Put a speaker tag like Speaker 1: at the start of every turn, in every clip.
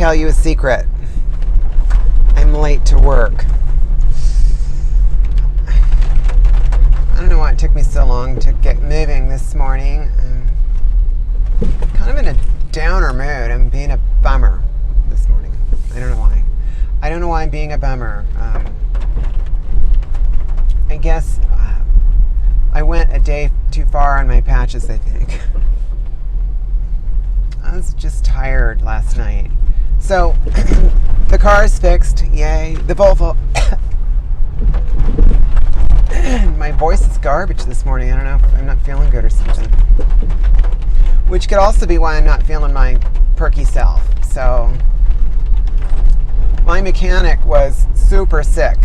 Speaker 1: tell you a secret. I'm late to work. I don't know why it took me so long to get moving this morning. I'm kind of in a downer mood. I'm being a bummer this morning. I don't know why. I don't know why I'm being a bummer. I guess I went a day too far on my patches, I think. I was just tired last night. So, the car is fixed. Yay. The Volvo. My voice is garbage this morning. I don't know if I'm not feeling good or something. Which could also be why I'm not feeling my perky self. So, my mechanic was super sick.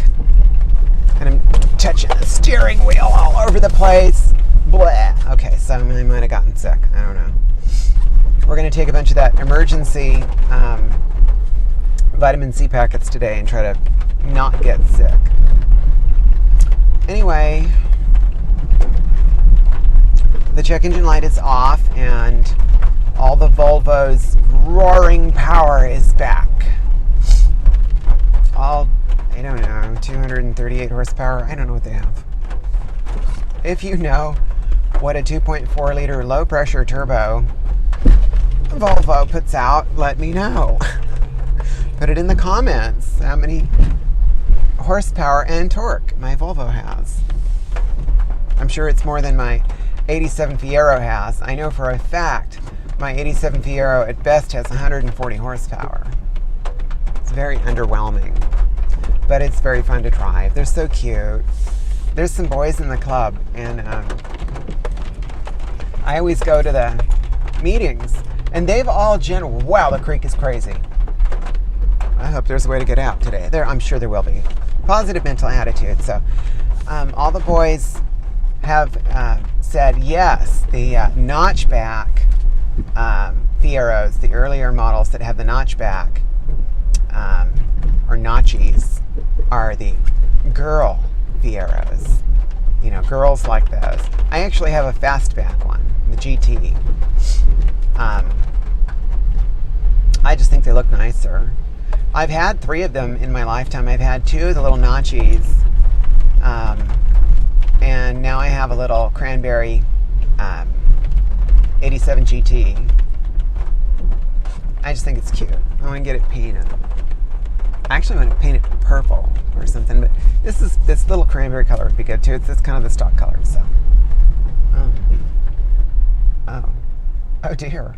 Speaker 1: And I'm touching the steering wheel all over the place. Blah. Okay, so I might have gotten sick. I don't know. We're going to take a bunch of that emergency vitamin C packets today and try to not get sick. Anyway, the check engine light is off and all the Volvo's roaring power is back. All, I don't know, 238 horsepower. I don't know what they have. If you know what a 2.4 liter low pressure turbo Volvo puts out, let me know. Put it in the comments how many horsepower and torque my Volvo has. I'm sure it's more than my 87 Fiero has. I know for a fact my 87 Fiero at best has 140 horsepower. It's very underwhelming, but it's very fun to drive. They're so cute. There's some boys in the club, and I always go to the meetings, and they've all wow, the creek is crazy. I hope there's a way to get out today. I'm sure there will be. Positive mental attitude. So all the boys have said yes. The notchback Fieros, the earlier models that have the notchback or notchies, are the girl Fieros. You know, girls like those. I actually have a fastback one, the GT. I just think they look nicer. I've had 3 of them in my lifetime. I've had 2 of the little notchies, and now I have a little cranberry 87 GT. I just think it's cute. I want to get it painted. I actually want to paint it purple or something, but this little cranberry color would be good too. It's kind of the stock color. So, oh dear.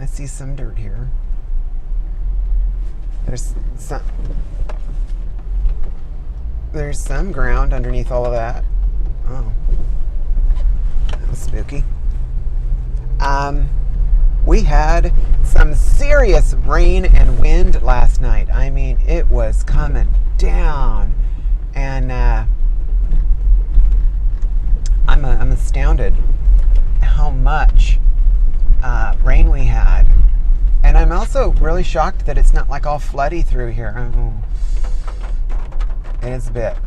Speaker 1: I see some dirt here. There's some ground underneath all of that. Oh, that was spooky. We had some serious rain and wind last night. I mean, it was coming down, and I'm astounded how much rain we had, and I'm also really shocked that it's not like all floody through here. Oh. It's a bit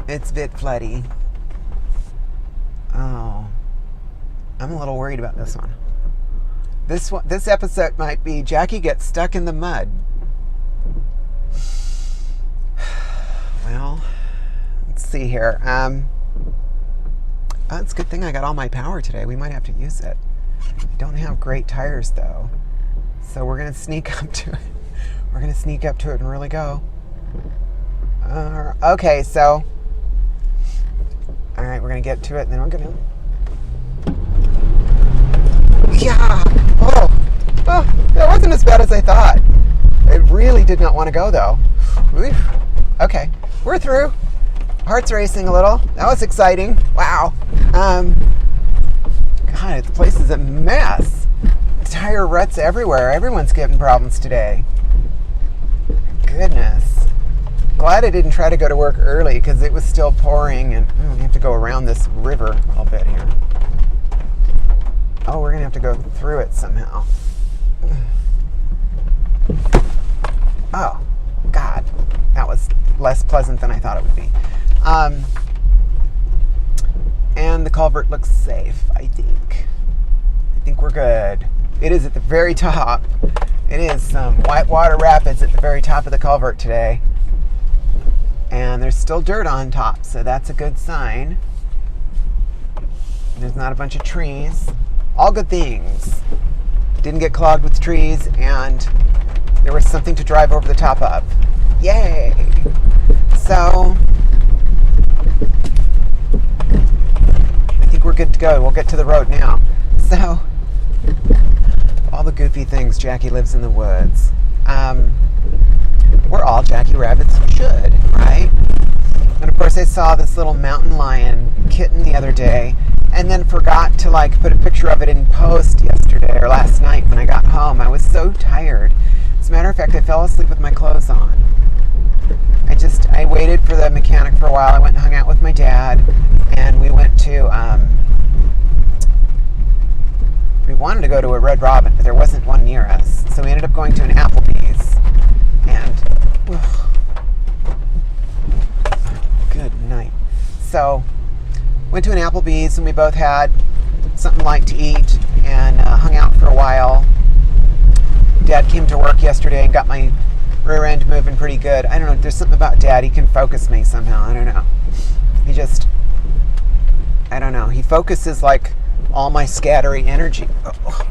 Speaker 1: floody. Oh, I'm a little worried about this one. This episode might be Jackie gets stuck in the mud. Well, let's see here. It's a good thing I got all my power today. We might have to use it. I don't have great tires though, so we're gonna sneak up to it. We're gonna sneak up to it and really go. Okay, so all right, we're gonna get to it, and then we're gonna. Yeah. Oh, that wasn't as bad as I thought. I really did not want to go though. Oof. Okay, we're through. Heart's racing a little. That was exciting. Wow. God, the place is a mess. Tire ruts everywhere. Everyone's getting problems today. Goodness. Glad I didn't try to go to work early because it was still pouring, and we have to go around this river a little bit here. Oh, we're going to have to go through it somehow. Oh, God. That was less pleasant than I thought it would be. And the culvert looks safe, I think. I think we're good. It is at the very top. It is some whitewater rapids at the very top of the culvert today. And there's still dirt on top, so that's a good sign. There's not a bunch of trees. All good things. Didn't get clogged with trees, and there was something to drive over the top of. Yay! So, I think we're good to go. We'll get to the road now. So, all the goofy things. Jackie lives in the woods. We're all Jackie Rabbits should, right? And of course I saw this little mountain lion kitten the other day, and then forgot to put a picture of it in post yesterday or last night when I got home. I was so tired. As a matter of fact, I fell asleep with my clothes on. I waited for the mechanic for a while. I went and hung out with my dad, and we went to, we wanted to go to a Red Robin, but there wasn't one near us. So we ended up going to an Applebee's, and, good night. So, went to an Applebee's, and we both had something light to eat, and hung out for a while. Dad came to work yesterday and got my rear end moving pretty good. I don't know, there's something about Dad, he can focus me somehow. I don't know. I don't know. He focuses all my scattery energy. Oh,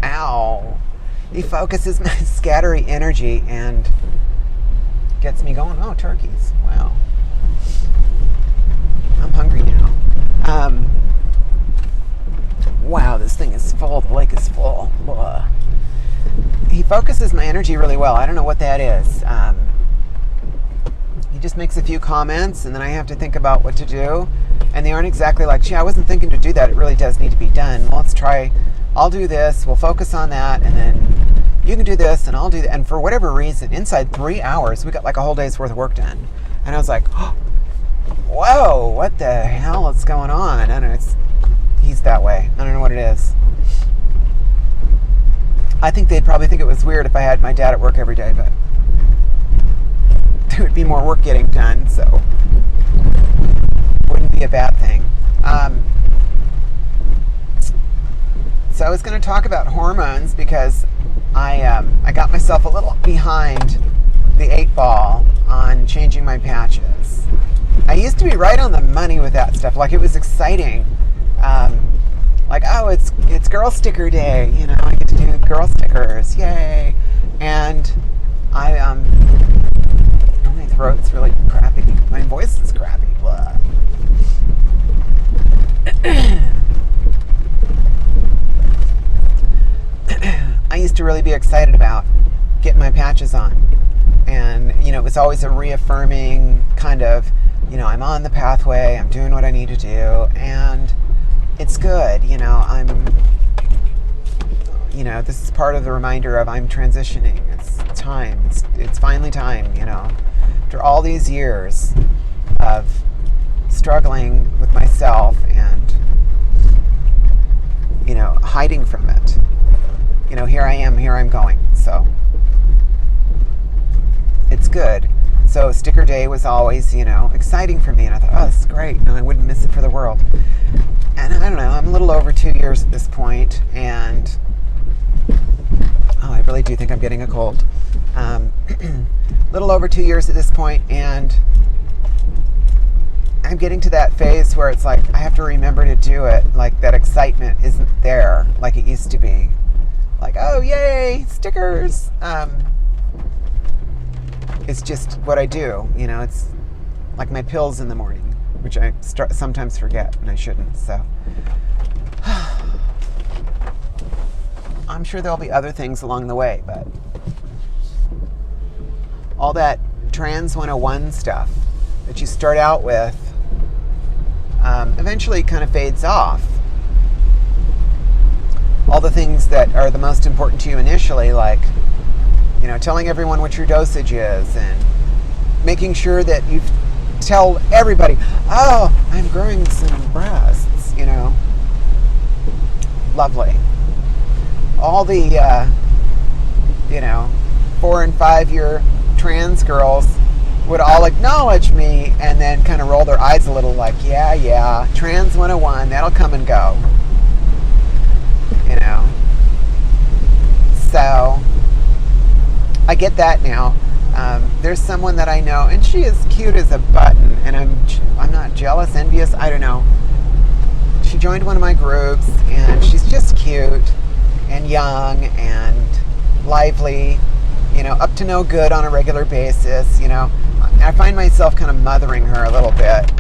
Speaker 1: ow. He focuses my scattery energy and gets me going. Oh, turkeys. Wow. I'm hungry now. Wow, this thing is full. The lake is full. Blah. He focuses my energy really well. I don't know what that is. He just makes a few comments, and then I have to think about what to do. And they aren't exactly gee, I wasn't thinking to do that. It really does need to be done. Well, let's try. I'll do this. We'll focus on that. And then you can do this, and I'll do that. And for whatever reason, inside 3 hours, we got a whole day's worth of work done. And I was like, oh, whoa, what the hell is going on? I don't know. He's that way. I don't know what it is. I think they'd probably think it was weird if I had my dad at work every day, but there would be more work getting done, so wouldn't be a bad thing. So I was going to talk about hormones because I got myself a little behind the 8 ball on changing my patches. I used to be right on the money with that stuff. It was exciting. Oh, it's girl sticker day, I get to do girl stickers, yay. And my throat's really crappy. My voice is crappy. Blah. I used to really be excited about getting my patches on. And, it was always a reaffirming kind of, I'm on the pathway, I'm doing what I need to do, and it's good, this is part of the reminder of I'm transitioning. It's time. It's finally time, After all these years of struggling with myself and, hiding from it. Here I am, here I'm going. So it's good. So sticker day was always, exciting for me. And I thought, oh, this is great. I wouldn't miss it for the world. And I don't know, I'm a little over 2 years at this point, and I really do think I'm getting a cold. Little over 2 years at this point, and I'm getting to that phase where it's I have to remember to do it. That excitement isn't there like it used to be. Oh, yay, stickers. It's just what I do. It's like my pills in the morning, which I sometimes forget, and I shouldn't. So I'm sure there'll be other things along the way, but all that Trans 101 stuff that you start out with eventually kind of fades off. All the things that are the most important to you initially, telling everyone what your dosage is, and making sure that you tell everybody, oh, I'm growing some breasts, Lovely. All the, 4 and 5 year trans girls would all acknowledge me and then kind of roll their eyes a little yeah, Trans 101, that'll come and go. So I get that now. There's someone that I know, and she is cute as a button, and I'm not jealous, envious, I don't know. She joined one of my groups, and she's just cute and young and lively, up to no good on a regular basis. I find myself kind of mothering her a little bit.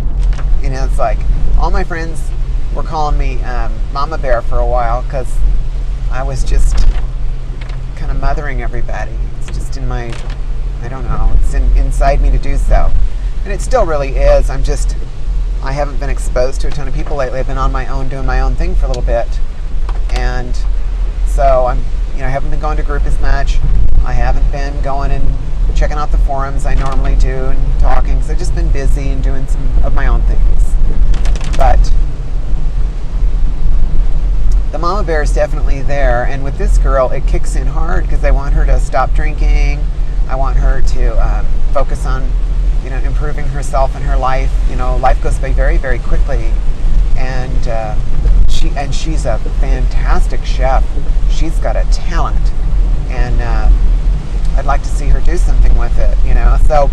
Speaker 1: It's like all my friends were calling me Mama Bear for a while because I was just kind of mothering everybody. It's just in my, I don't know, it's inside me to do so. And it still really is. I haven't been exposed to a ton of people lately. I've been on my own, doing my own thing for a little bit. And so I haven't been going to group as much. I haven't been going and checking out the forums I normally do and talking. So I've just been busy and doing some of my own things. But the mama bear is definitely there. And with this girl, it kicks in hard because I want her to stop drinking. I want her to focus on, improving herself and her life. Life goes by very, very quickly. And she's a fantastic chef. She's got a talent. And I'd like to see her do something with it, So,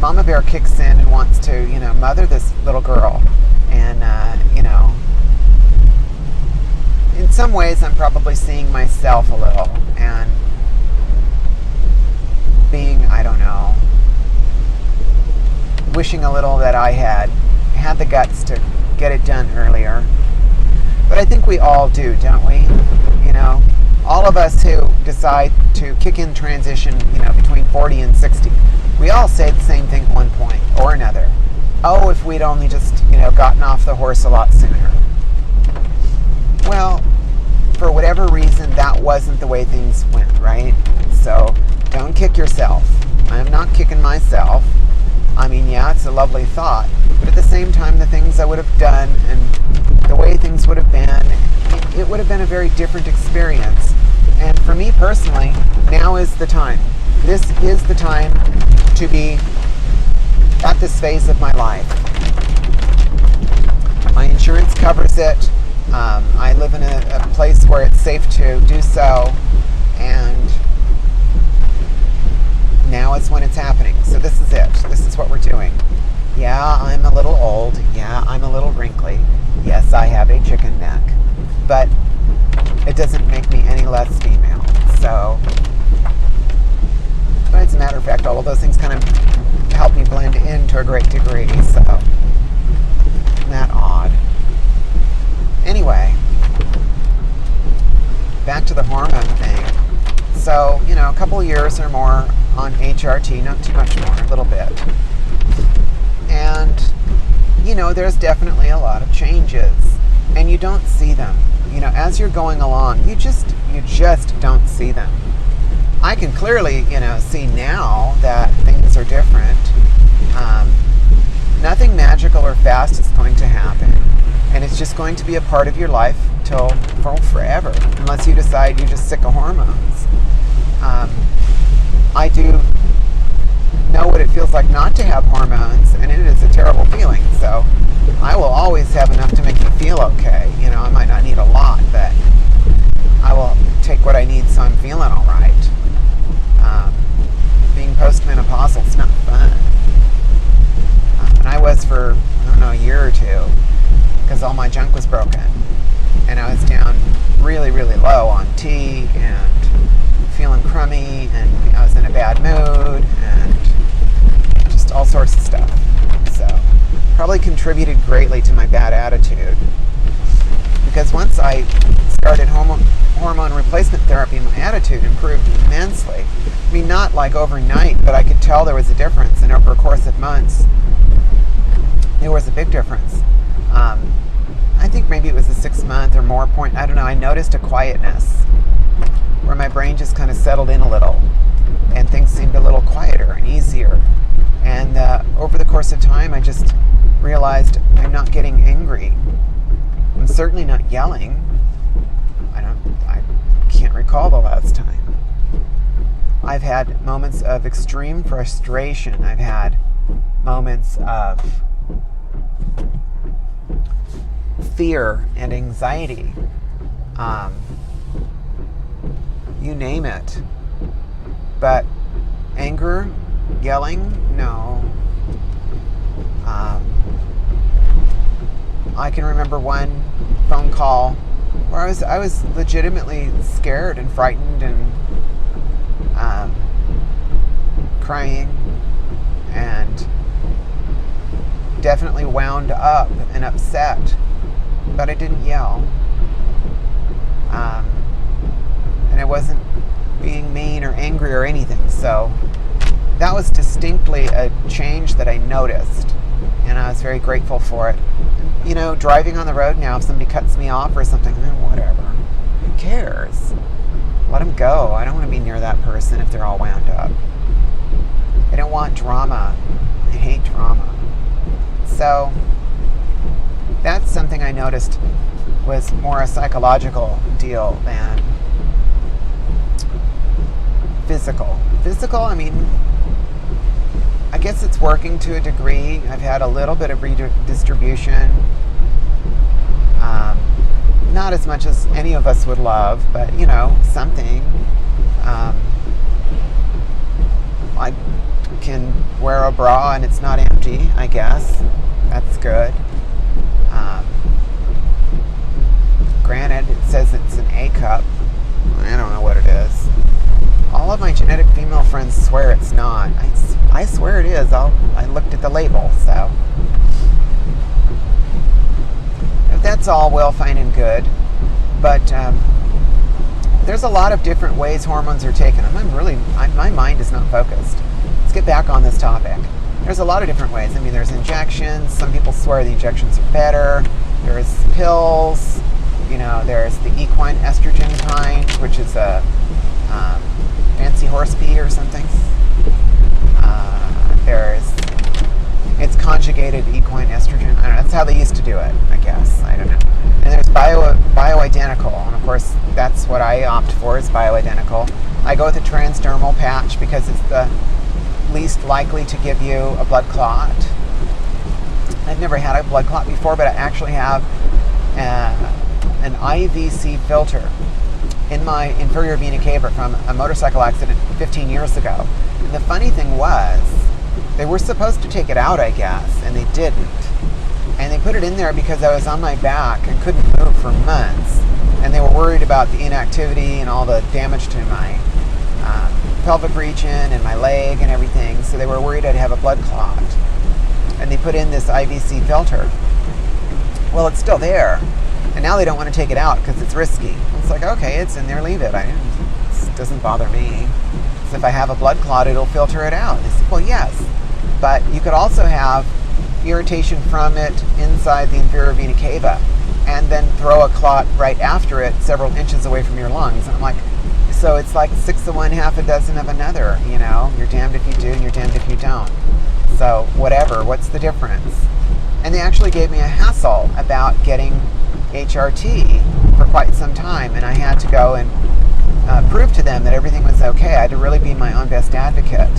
Speaker 1: Mama Bear kicks in and wants to, mother this little girl. And, in some ways I'm probably seeing myself a little and being, I don't know, wishing a little that I had the guts to get it done earlier. But I think we all do, don't we? All of us who decide to kick in transition, between 40 and 60, we all say the same thing at one point or another. Oh, if we'd only just, gotten off the horse a lot sooner. Well, for whatever reason, that wasn't the way things went, right? So don't kick yourself. I'm not kicking myself. Yeah, it's a lovely thought, but at the same time, the things I would have done and the way things would have been, it would have been a very different experience. And for me personally, now is the time. This is the time to be at this phase of my life. My insurance covers it. I live in a place where it's safe to do so, and now is when it's happening. So this is it. This is what we're doing. Yeah, I'm a little old. Yeah, I'm a little wrinkly. Yes, I have a chicken neck. But it doesn't make me any less female. So, but as a matter of fact, all of those things kind of help me blend in to a great degree. So, isn't that odd? Anyway, back to the hormone thing. So, a couple of years or more on HRT, not too much more, a little bit. And, there's definitely a lot of changes. And you don't see them. As you're going along, you just don't see them. I can clearly, see now that things are different. Nothing magical or fast is going to happen. And it's just going to be a part of your life for forever, unless you decide you're just sick of hormones. I do know what it feels like not to have hormones, and it is a terrible feeling. So I will always have enough to make me feel okay. I might not need a lot, but I will take what I need so I'm feeling all right. Being postmenopausal is not fun. And I was for, a year or two, because all my junk was broken. And I was down really, really low on tea and feeling crummy, and I was in a bad mood and just all sorts of stuff. So probably contributed greatly to my bad attitude, because once I started hormone replacement therapy, my attitude improved immensely. Not like overnight, but I could tell there was a difference, and over a course of months there was a big difference. I think maybe it was a 6-month or more point, I don't know, I noticed a quietness where my brain just kind of settled in a little and things seemed a little quieter and easier. And over the course of time, I just realized I'm not getting angry. I'm certainly not yelling. I can't recall the last time. I've had moments of extreme frustration. I've had moments of fear and anxiety. you name it. But anger, yelling, no. I can remember one phone call where I was legitimately scared and frightened and crying and definitely wound up and upset, but I didn't yell. And I wasn't being mean or angry or anything. So that was distinctly a change that I noticed, and I was very grateful for it. You know, driving on the road now, if somebody cuts me off or something, whatever. Who cares? Let them go. I don't want to be near that person if they're all wound up. I don't want drama. I hate drama. So that's something I noticed was more a psychological deal than physical. Physical, I mean, I guess it's working to a degree. I've had a little bit of redistribution. Not as much as any of us would love, but, you know, something. I can wear a bra and it's not empty, I guess. That's good. Granted, it says it's an A cup. I don't know what it is. All of my genetic female friends swear it's not. I swear it is. I looked at the label, so. If that's all well, fine and good. But there's a lot of different ways hormones are taken. My mind is not focused. Let's get back on this topic. There's a lot of different ways. I mean, there's injections. Some people swear the injections are better. There's pills. You know, there's the equine estrogen kind, which is a fancy horse pee or something. It's conjugated equine estrogen. I don't know. That's how they used to do it, I guess. I don't know. And there's bioidentical. And of course, that's what I opt for, is bioidentical. I go with a transdermal patch because it's the least likely to give you a blood clot. I've never had a blood clot before, but I actually have an IVC filter in my inferior vena cava from a motorcycle accident 15 years ago. And the funny thing was, they were supposed to take it out, I guess, and they didn't. And they put it in there because I was on my back and couldn't move for months. And they were worried about the inactivity and all the damage to my pelvic region and my leg and everything. So they were worried I'd have a blood clot. And they put in this IVC filter. Well, it's still there. And now they don't want to take it out because it's risky. It's like, okay, it's in there, leave it. It doesn't bother me. So if I have a blood clot, it'll filter it out. They said, well, yes. But you could also have irritation from it inside the inferior vena cava and then throw a clot right after it several inches away from your lungs. And I'm like, so it's like 6 of one, half a dozen of another, you know? You're damned if you do and you're damned if you don't. So whatever, what's the difference? And they actually gave me a hassle about getting HRT for quite some time, and I had to go and prove to them that everything was okay. I had to really be my own best advocate.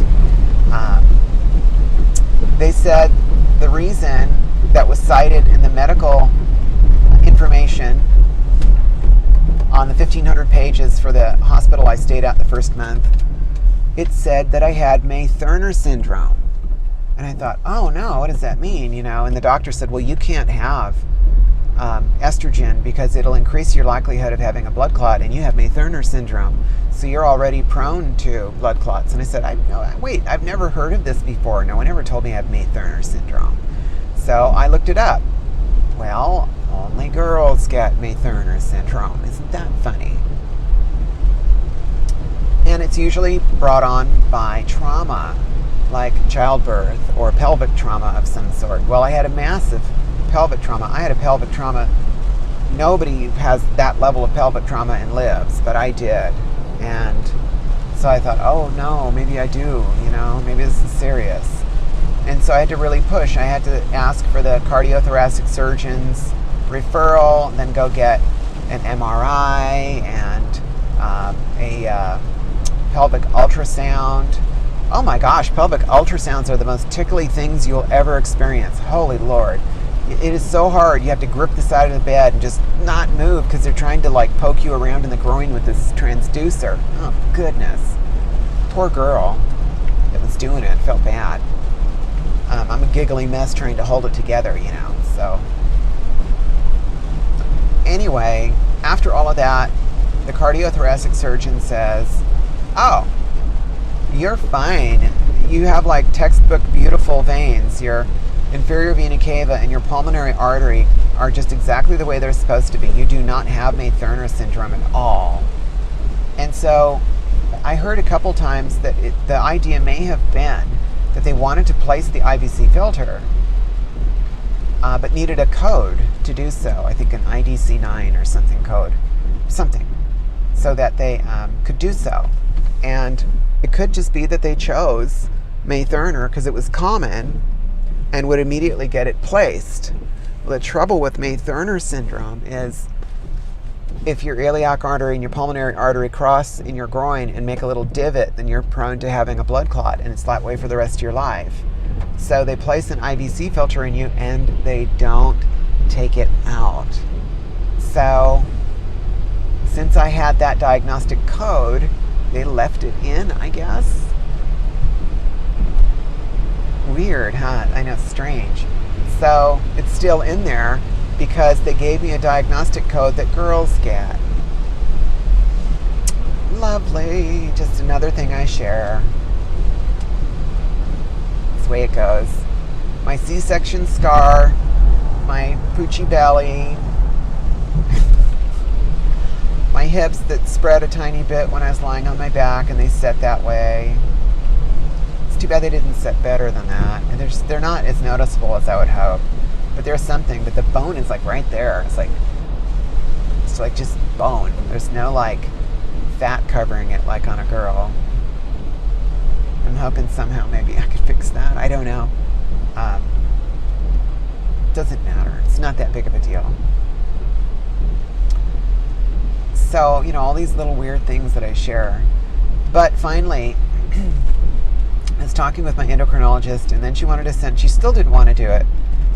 Speaker 1: They said the reason that was cited in the medical information on the 1,500 pages for the hospital I stayed at the first month, it said that I had May Thurner syndrome. And I thought, oh no, what does that mean? You know, and the doctor said, well, you can't have estrogen because it'll increase your likelihood of having a blood clot, and you have May Thurner syndrome, so you're already prone to blood clots. And I said, wait, I've never heard of this before. No one ever told me I have May Thurner syndrome. So I looked it up. Well, only girls get May Thurner syndrome. Isn't that funny? And it's usually brought on by trauma, like childbirth or pelvic trauma of some sort. Well, I had a massive pelvic trauma. I had a pelvic trauma. Nobody has that level of pelvic trauma and lives, but I did. And so I thought, oh no, maybe I do, you know, maybe this is serious. And so I had to really push. I had to ask for the cardiothoracic surgeon's referral, then go get an MRI and a pelvic ultrasound. Oh my gosh, pelvic ultrasounds are the most tickly things you'll ever experience. Holy Lord. It is so hard. You have to grip the side of the bed and just not move because they're trying to like poke you around in the groin with this transducer. Oh, goodness. Poor girl that was doing it. Felt bad. I'm a giggly mess trying to hold it together, you know. So anyway, after all of that, the cardiothoracic surgeon says, oh, you're fine. You have like textbook beautiful veins. Your inferior vena cava and your pulmonary artery are just exactly the way they're supposed to be. You do not have May Thurner syndrome at all. And so I heard a couple times that the idea may have been that they wanted to place the IVC filter, but needed a code to do so. I think an IDC9 or something code, something, so that they could do so. And it could just be that they chose May Thurner because it was common and would immediately get it placed. Well, the trouble with May Thurner syndrome is if your iliac artery and your pulmonary artery cross in your groin and make a little divot, then you're prone to having a blood clot, and it's that way for the rest of your life. So they place an IVC filter in you and they don't take it out. So since I had that diagnostic code, they left it in, I guess. Weird, huh? I know, strange. So it's still in there because they gave me a diagnostic code that girls get. Lovely. Just another thing I share. That's the way it goes. My C-section scar, my poochie belly, my hips that spread a tiny bit when I was lying on my back and they set that way. Too bad they didn't set better than that. And they're not as noticeable as I would hope. But there's something. But the bone is like right there. It's like just bone. There's no like fat covering it like on a girl. I'm hoping somehow maybe I could fix that. I don't know. Doesn't matter. It's not that big of a deal. So, you know, all these little weird things that I share. But finally, I was talking with my endocrinologist, and then she wanted to send, she still didn't want to do it.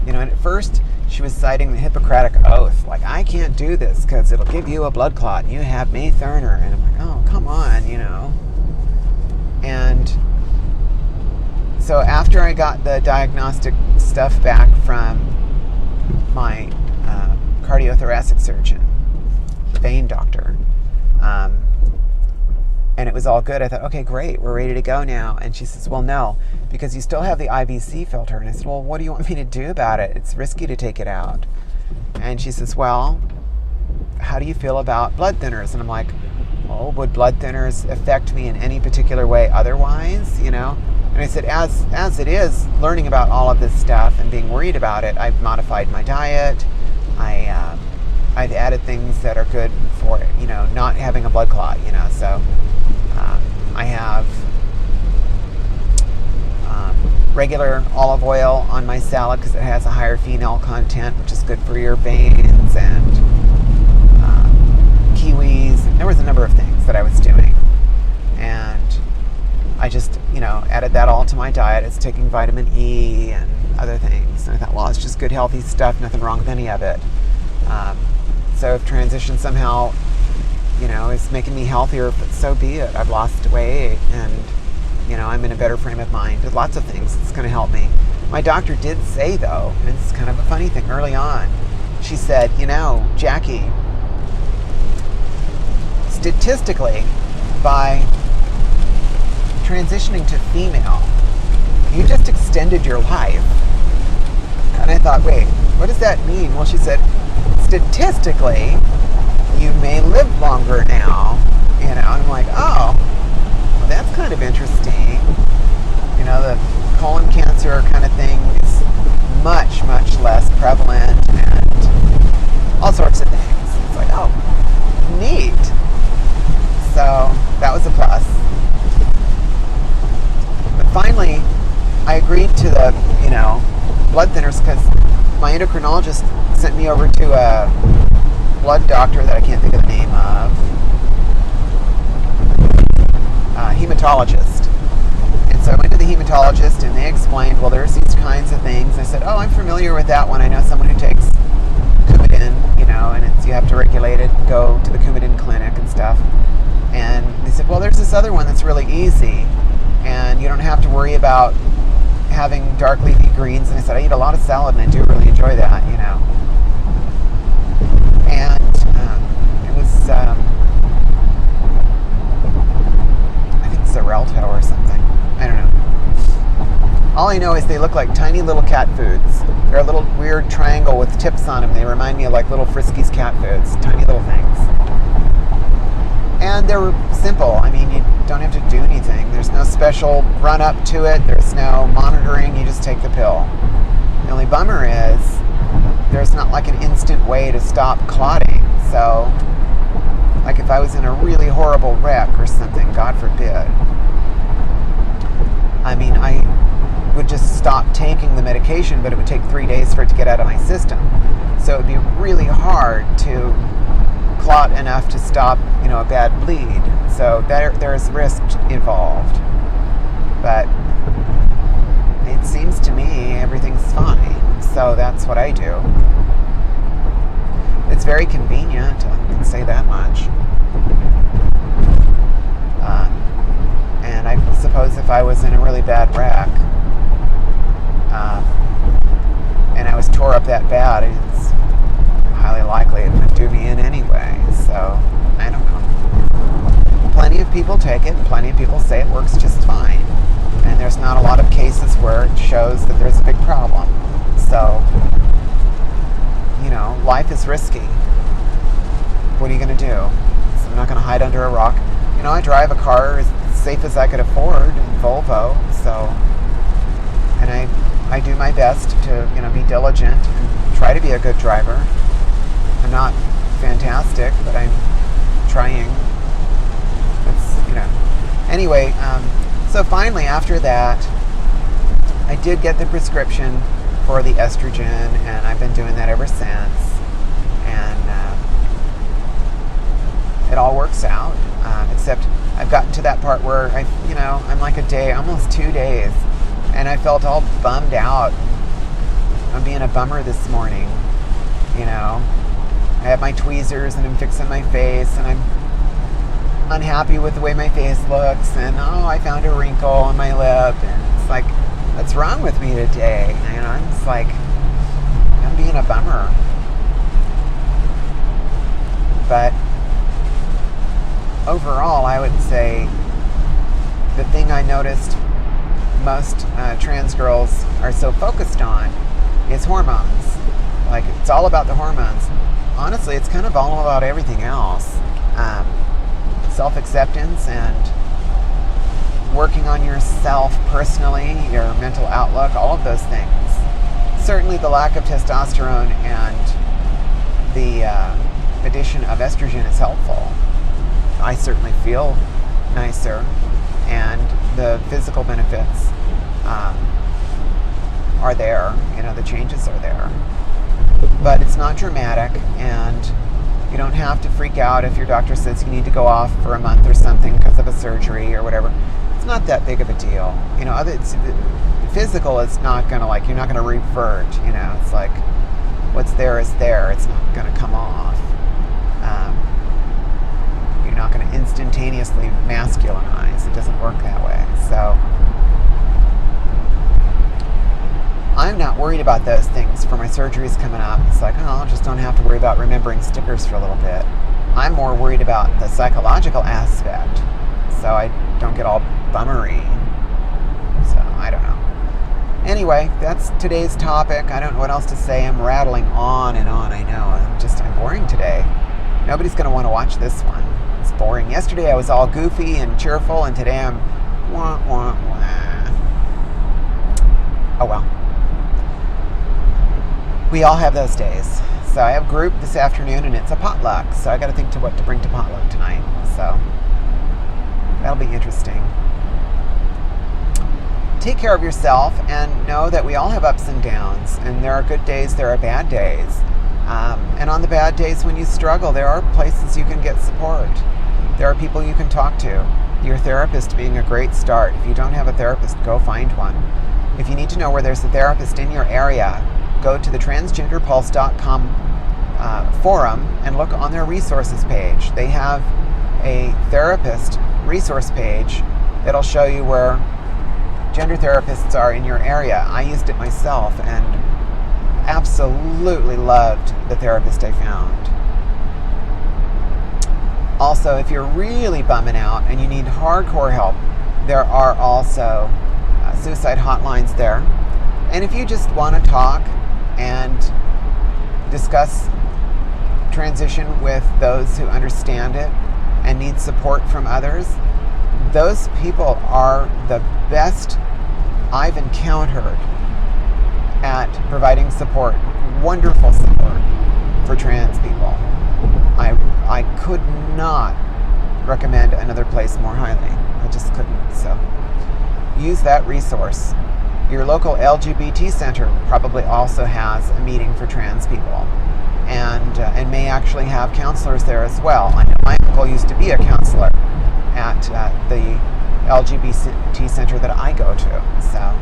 Speaker 1: You know, and at first she was citing the Hippocratic Oath. Like, I can't do this because it'll give you a blood clot and you have May Thurner. And I'm like, oh, come on, you know. And so after I got the diagnostic stuff back from my cardiothoracic surgeon, the vein doctor, and it was all good, I thought, okay, great, we're ready to go now. And she says, well, no, because you still have the IVC filter. And I said, well, what do you want me to do about it? It's risky to take it out. And she says, well, how do you feel about blood thinners? And I'm like, well, would blood thinners affect me in any particular way otherwise, you know? And I said, as it is, learning about all of this stuff and being worried about it, I've modified my diet. I've added things that are good for, you know, not having a blood clot, you know. So I have regular olive oil on my salad because it has a higher phenol content, which is good for your veins, and kiwis. There was a number of things that I was doing. And I just, you know, added that all to my diet. It's taking vitamin E and other things. And I thought, well, it's just good, healthy stuff. Nothing wrong with any of it. So if transition somehow, you know, is making me healthier, so be it. I've lost weight and, you know, I'm in a better frame of mind. There's lots of things that's going to help me. My doctor did say, though, and it's kind of a funny thing, early on, she said, you know, Jackie, statistically, by transitioning to female, you just extended your life. And I thought, wait, what does that mean? Well, she said, statistically, you may live longer now, you know. And I'm like, oh, well, that's kind of interesting. You know, the colon cancer kind of thing is much, much less prevalent and all sorts of things. It's like, oh, neat. So that was a plus. But finally, I agreed to the, you know, blood thinners because my endocrinologist sent me over to a blood doctor that I can't think of the name of, hematologist. And so I went to the hematologist dermatologist, and they explained, well, there's these kinds of things. I said, oh, I'm familiar with that one. I know someone who takes Coumadin, and you have to regulate it and go to the Coumadin clinic and stuff. And they said, well, there's this other one that's really easy, and you don't have to worry about having dark leafy greens. And I said, I eat a lot of salad, and I do really enjoy that, And it was, I think Xarelto or something. I don't know. All I know is they look like tiny little cat foods. They're a little weird triangle with tips on them. They remind me of like little Friskies cat foods, tiny little things. And they're simple. I mean, you don't have to do anything. There's no special run up to it. There's no monitoring. You just take the pill. The only bummer is there's not like an instant way to stop clotting. So, like if I was in a really horrible wreck or something, God forbid, I mean, I would just stop taking the medication, but it would take 3 days for it to get out of my system. So it would be really hard to clot enough to stop, a bad bleed. So there's risk involved. But it seems to me everything's fine. So that's what I do. It's very convenient, I can say that much. And I suppose if I was in a really bad wreck, and I was tore up that bad, it's highly likely it would do me in anyway. So, I don't know. Plenty of people take it, and plenty of people say it works just fine. And there's not a lot of cases where it shows that there's a big problem. So, life is risky. What are you going to do? So I'm not going to hide under a rock. I drive a car as safe as I could afford, in Volvo, so, and I do my best to, be diligent and try to be a good driver. I'm not fantastic, but I'm trying. Anyway, so finally after that, I did get the prescription for the estrogen, and I've been doing that ever since. And it all works out, except I've gotten to that part where I'm like a day, almost 2 days, and I felt all bummed out. I'm being a bummer this morning, I have my tweezers and I'm fixing my face, and I'm unhappy with the way my face looks, and I found a wrinkle on my lip, and it's like, what's wrong with me today? I'm just like, I'm being a bummer. But overall, I would say the thing I noticed most trans girls are so focused on is hormones. Like, it's all about the hormones. Honestly, it's kind of all about everything else. Self-acceptance and working on yourself personally, your mental outlook, all of those things. Certainly the lack of testosterone and the addition of estrogen is helpful. I certainly feel nicer, and the physical benefits are there. The changes are there. But it's not dramatic, and you don't have to freak out if your doctor says you need to go off for a month or something because of a surgery or whatever. It's not that big of a deal. Physical is not going to, you're not going to revert. It's like, what's there is there. It's not going to come off. You're not going to instantaneously masculinize. It doesn't work that way. So I'm not worried about those things for my surgeries coming up. It's like, I just don't have to worry about remembering stickers for a little bit. I'm more worried about the psychological aspect, so I don't get all bummery. So, I don't know. Anyway, that's today's topic. I don't know what else to say. I'm rattling on and on, I know. I'm boring today. Nobody's going to want to watch this one. It's boring. Yesterday I was all goofy and cheerful, and today I'm wah, wah, wah. Oh well. We all have those days. So I have group this afternoon, and it's a potluck. So I got to think to what to bring to potluck tonight. So that'll be interesting. Take care of yourself, and know that we all have ups and downs. And there are good days, there are bad days. And on the bad days when you struggle, there are places you can get support. There are people you can talk to. your therapist being a great start. If you don't have a therapist, go find one. If you need to know where there's a therapist in your area, go to the transgenderpulse.com forum and look on their resources page. They have a therapist resource page that'll show you where gender therapists are in your area. I used it myself and absolutely loved the therapist I found. Also, if you're really bumming out and you need hardcore help, there are also suicide hotlines there. And if you just want to talk and discuss transition with those who understand it and need support from others, those people are the best I've encountered at providing support, wonderful support for trans people. I could not recommend another place more highly. I just couldn't. So use that resource. Your local LGBT center probably also has a meeting for trans people, and may actually have counselors there as well. I know my uncle used to be a counselor at the LGBT center that I go to. So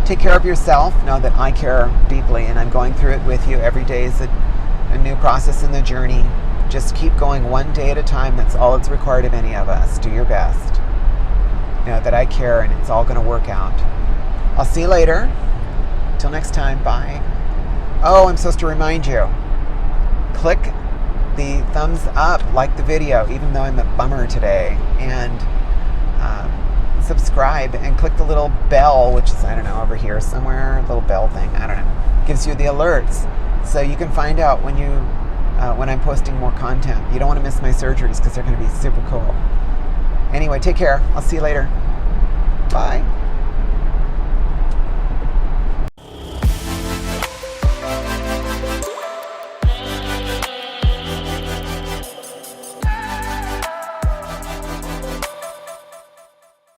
Speaker 1: take care of yourself. Know that I care deeply, and I'm going through it with you. Every day is a new process in the journey. Just keep going one day at a time. That's all it's required of any of us. Do your best. Know that I care, and it's all going to work out. I'll see you later. Till next time, bye. Oh, I'm supposed to remind you. Click the thumbs up, like the video, even though I'm a bummer today, and subscribe and click the little bell, which is, I don't know, over here somewhere, little bell thing, I don't know, gives you the alerts, so you can find out when I'm posting more content. You don't want to miss my surgeries because they're going to be super cool. Anyway, take care. I'll see you later. Bye.